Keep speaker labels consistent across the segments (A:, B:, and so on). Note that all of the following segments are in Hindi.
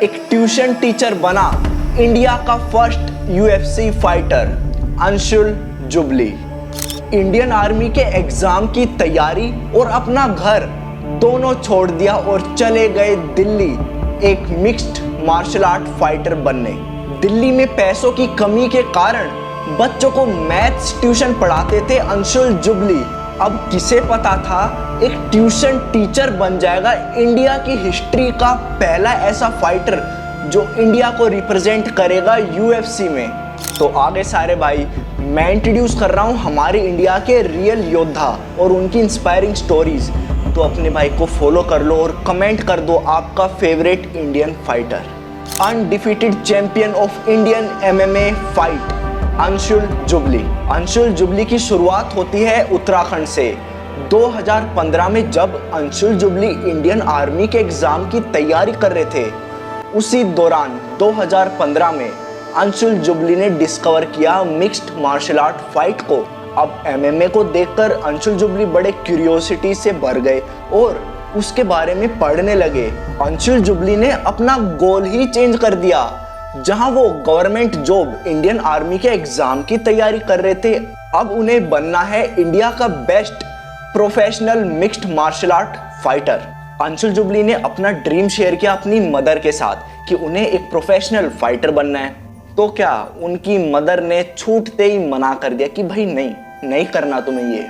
A: एक ट्यूशन टीचर बना इंडिया का first UFC fighter Anshul jubilee. Indian army के एग्जाम की तैयारी और अपना घर दोनों छोड़ दिया और चले गए दिल्ली एक मिक्स्ड मार्शल आर्ट फाइटर बनने। दिल्ली में पैसों की कमी के कारण बच्चों को मैथ्स ट्यूशन पढ़ाते थे अंशुल जुबली। अब किसे पता था एक ट्यूशन टीचर बन जाएगा इंडिया की हिस्ट्री का पहला ऐसा फाइटर जो इंडिया को रिप्रेजेंट करेगा यूएफसी में। तो आगे सारे भाई, मैं इंट्रोड्यूस कर रहा हूँ हमारे इंडिया के रियल योद्धा और उनकी इंस्पायरिंग स्टोरीज। तो अपने भाई को फॉलो कर लो और कमेंट कर दो आपका favourite Indian fighter. Undefeated champion of Indian MMA fight Anshul jubilee. Anshul jubilee की शुरुआत होती है उत्तराखंड से। 2015 में जब अंशुल जुबली इंडियन आर्मी के एग्जाम की तैयारी कर रहे थे, उसी दौरान 2015 में अंशुल जुबली ने डिस्कवर किया मिक्स्ड मार्शल आर्ट फाइट को। अब एमएमए को देखकर अंशुल जुबली बड़े क्यूरियोसिटी से भर गए और उसके बारे में पढ़ने लगे। अंशुल जुबली ने अपना गोल ही चेंज कर दिया। जहां वो गवर्नमेंट जॉब इंडियन आर्मी के एग्जाम की तैयारी कर रहे थे, अब उन्हें बनना है इंडिया का best professional mixed martial art fighter. Anshul Jubli ने अपना ड्रीम शेयर किया अपनी मदर के साथ कि उन्हें एक प्रोफेशनल फाइटर बनना है। तो क्या उनकी मदर ने छूटते ही मना कर दिया कि भाई नहीं करना तुम्हें ये।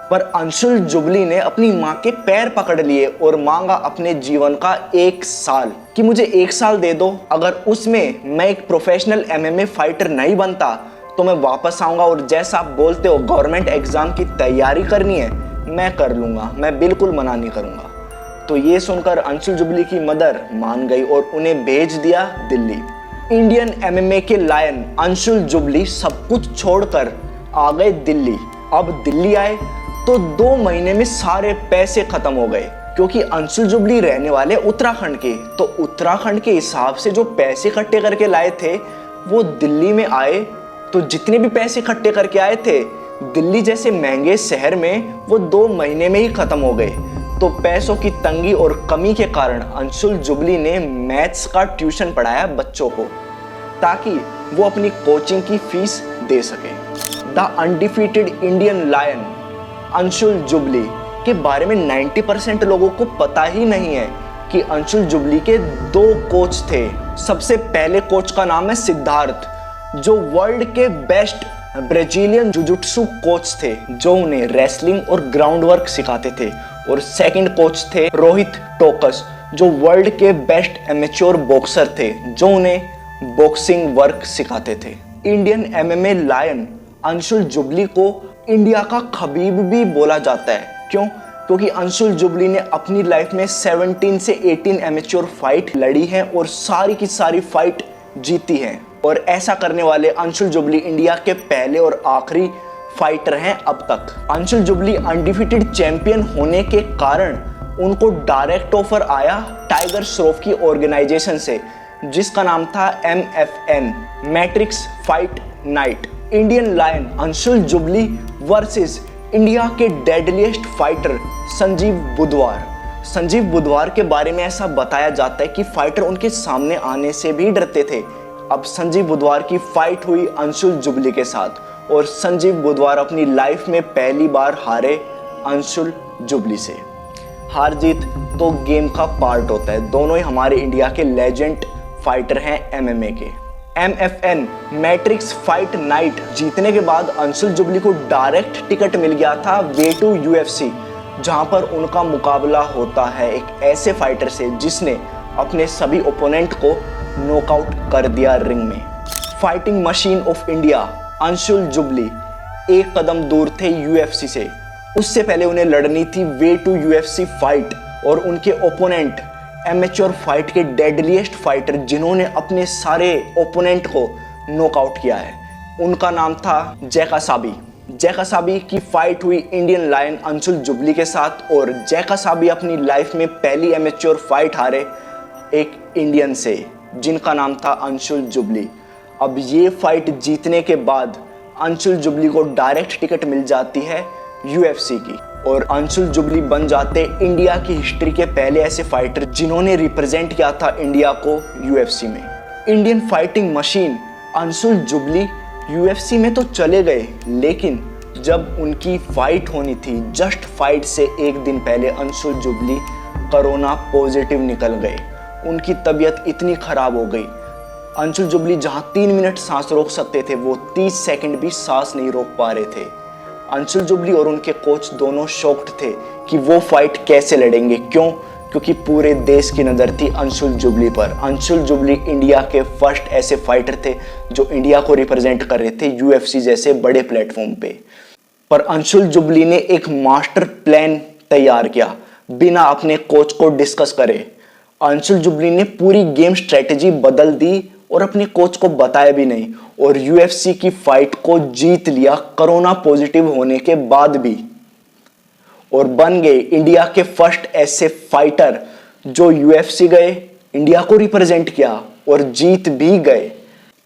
A: पर अंशुल जुबली ने अपनी माँ के पैर पकड़ लिए और मांगा अपने जीवन का 1 साल कि मुझे 1 साल दे दो, अगर उसमें मैं एक प्रोफेशनल एमएमए फाइटर नहीं बनता तो मैं वापस आऊँगा और जैसा आप बोलते हो गवर्नमेंट एग्जाम की तैयारी करनी है मैं कर लूँगा, मैं बिल्कुल मना नहीं करूँगा। तो ये सुनकर अंशुल जुबली की मदर मान गई और उन्हें भेज दिया दिल्ली। इंडियन एमएमए के लायन अंशुल जुबली सब कुछ छोड़कर आ गए दिल्ली। अब दिल्ली आए तो 2 महीने में सारे पैसे खत्म हो गए, क्योंकि अंशुल जुबली रहने वाले उत्तराखंड के। तो उत्तराखंड के हिसाब से जो पैसे इकट्ठे करके लाए थे वो दिल्ली में आए, तो जितने भी पैसे इकट्ठे करके आए थे दिल्ली जैसे महंगे शहर में वो 2 महीने में ही खत्म हो गए। तो पैसों की तंगी और कमी के कारण अंशुल जुबली ने मैथ्स का ट्यूशन पढ़ाया बच्चों को, ताकि वो अपनी कोचिंग की फीस दे सके। The undefeated Indian lion Anshul Jubli के बारे में 90% लोगों को पता ही नहीं है कि अंशुल जुबली के 2 कोच थे। सबसे पहले कोच का नाम है सिद्धार्थ, जो वर्ल्ड के बेस्ट ब्राजीलियन जुजुत्सु कोच थे, जो उन्हें रेसलिंग और ग्राउंड वर्क सिखाते थे। और सेकंड कोच थे रोहित टोकस, जो वर्ल्ड के बेस्ट एमेच्योर बॉक्सर थे, जो उन्हें बॉक्सिंग वर्क सिखाते थे। Indian MMA lion Anshul Jubli को इंडिया का खबीब भी बोला जाता है। क्यों? क्योंकि अंशुल जुबली ने अपनी लाइफ में 17 से 18 एमेच्योर फाइट लड़ी हैं और सारी की सारी फाइट जीती हैं। और ऐसा करने वाले अंशुल जुबली इंडिया के पहले और आखिरी फाइटर हैं अब तक। अंशुल जुबली अनडिफीटेड चैंपियन होने के कारण उनको डायरेक्ट ऑफर आया टाइगर श्रॉफ की ऑर्गेनाइजेशन से, जिसका नाम था MFN matrix fight night. Indian lion Anshul Jubli versus India के डेडलीस्ट फाइटर संजीव बुधवार। संजीव बुधवार के बारे में ऐसा बताया जाता है कि फाइटर उनके सामने आने से भी डरते थे। अब संजीव बुधवार की फाइट हुई अंशुल जुबली के साथ और संजीव बुधवार अपनी लाइफ में पहली बार हारे अंशुल जुबली से। हार जीत तो गेम का पार्ट होता है। दोनों ही हमारे इंडिया के लेजेंड फाइटर हैं एमएमए के। MFN मैट्रिक्स फाइट नाइट जीतने के बाद अंशुल जुबली को डायरेक्ट टिकट मिल गया था वे टू यूएफसी, जहां पर उनका मुकाबला होता है एक ऐसे फाइटर से जिसने अपने सभी ओपोनेंट को नॉकआउट कर दिया रिंग में। Fighting machine of India Anshul jubilee 1 कदम दूर थे यूएफसी से। उससे पहले उन्हें लड़नी थी वे टू यूएफसी फाइट और उनके ओपोनेंट एमेच्योर फाइट के डेडलीस्ट फाइटर जिन्होंने अपने सारे ओपोनेंट को नॉकआउट किया है, उनका नाम था जैका साबी। जैका साबी की फाइट हुई इंडियन लायन अंशुल जुबली के साथ और जैका साबी अपनी लाइफ में पहली एमेच्योर फाइट हारे एक इंडियन से, जिनका नाम था अंशुल जुबली। अब ये फाइट जीतने के बाद अंशुल जुबली को डायरेक्ट टिकट मिल जाती है यूएफसी की और अंशुल जुबली बन जाते इंडिया की हिस्ट्री के पहले ऐसे फाइटर जिन्होंने रिप्रेजेंट किया था इंडिया को यूएफसी में। Indian fighting machine Anshul jubilee UFC में तो चले गए, लेकिन जब उनकी फाइट होनी थी, जस्ट फाइट से एक दिन पहले अंशुल जुबली कोरोना पॉजिटिव निकल गए। उनकी तबीयत इतनी खराब हो गई, अंशुल जुबली जहां 3 मिनट सांस रोक सकते थे, वो 30 सेकंड भी सांस नहीं रोक पा रहे थे। अंशुल जुबली और उनके कोच दोनों शॉक्ड थे कि वो फाइट कैसे लड़ेंगे। क्यों? क्योंकि पूरे देश की नज़र थी अंशुल जुबली पर। अंशुल जुबली इंडिया के फर्स्ट ऐसे फाइटर थे जो इंडिया को रिप्रेजेंट कर रहे थे यूएफसी जैसे बड़े प्लेटफॉर्म पे। पर अंशुल जुबली ने एक मास्टर प्लान तैयार किया बिना अपने कोच को डिस्कस करे। अंशुल जुबली ने पूरी गेम स्ट्रेटेजी बदल दी और अपने कोच को बताया भी नहीं, और यूएफसी की फाइट को जीत लिया कोरोना पॉजिटिव होने के बाद भी, और बन गए इंडिया के फर्स्ट ऐसे फाइटर जो यूएफसी गए, इंडिया को रिप्रेजेंट किया और जीत भी गए।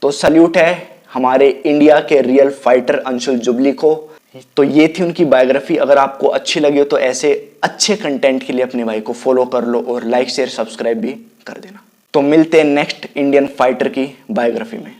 A: तो सल्यूट है हमारे इंडिया के रियल फाइटर अंशुल जुबली को। तो ये थी उनकी बायोग्राफी। अगर आपको अच्छी लगी हो तो ऐसे अच्छे कंटेंट के लिए अपने भाई को फॉलो कर लो और लाइक शेयर सब्सक्राइब भी कर देना। तो मिलते हैं नेक्स्ट इंडियन फाइटर की बायोग्राफी में।